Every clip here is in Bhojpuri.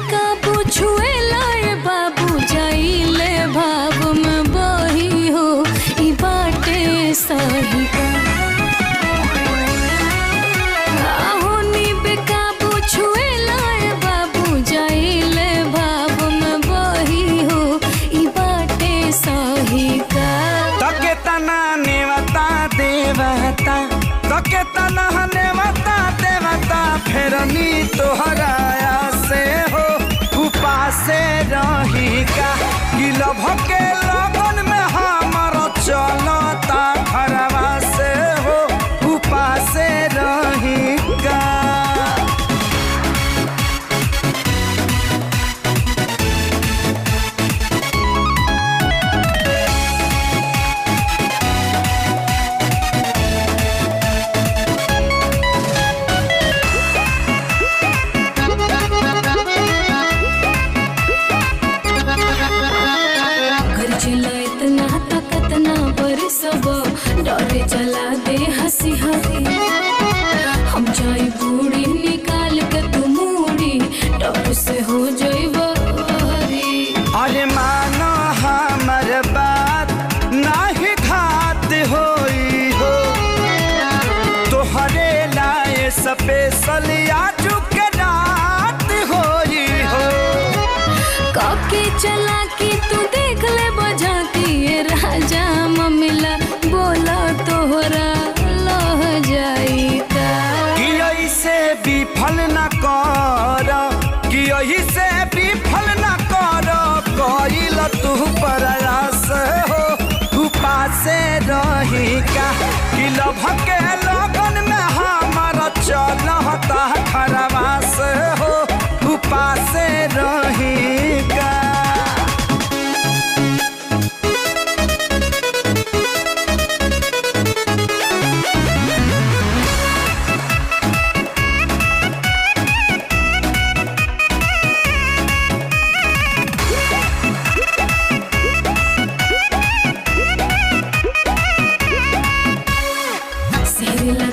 बेकाबू छुए लाए बाबू जाइले भाव में बही हो ई बाटे सही का होनी बेकाबू छुए लाए बाबू जाइले भाव में बही हो ई बाटे सही का तके तना नेवता देवता तके तना नेवता देवता फेरनी तोहराया से हो उपासे रही का गिलभ के लगन में हमर चलता घरवा से हो उपासे रही का डरे चला दे हंसी हंसी हम जाई बूढ़ी निकाल के तू मूड़ी डर से हो जाइबो हरी अरे मानो हमर बात नाही घात होई हो तोहरे लाए स्पेशल आजू के रात होई हो काके चला कि तू देख ले बजा के राजा ममिला बोला तोहरा लह जाई का कि ऐसे विफल न कर कि ऐसे विफल न कर कइल तू प्रयास हो उपासे रही का कि लभ के लगन में हमर चलता घरवा से हो उपासे रही का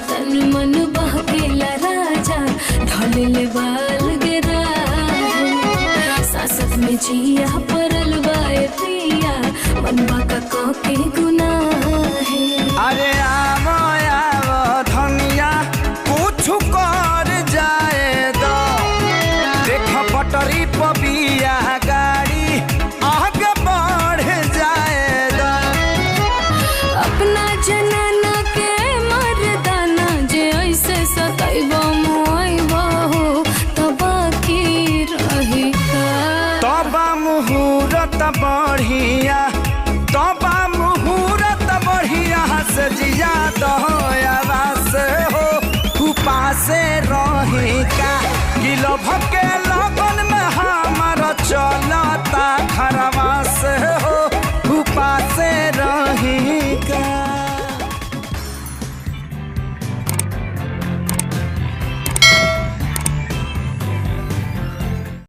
तन मन बहकेला राजा ढले बाल गिरा सासत में जिया परल बाए पिया मनवा का के गुनाह है अरे आवो आवो धनिया कुछ कर जाए दो देख पटरी पबिया गाड़ी आगे बढ़ जाए दो अपना जनाना के मर्दाना जे ऐसे सताइबो मोइबो हो तबा की रही का तबा मुहूर्त बढ़िया तबा मुहूर्त बढ़िया से जिया दहयावा से हो उपासे रही का गिलभ के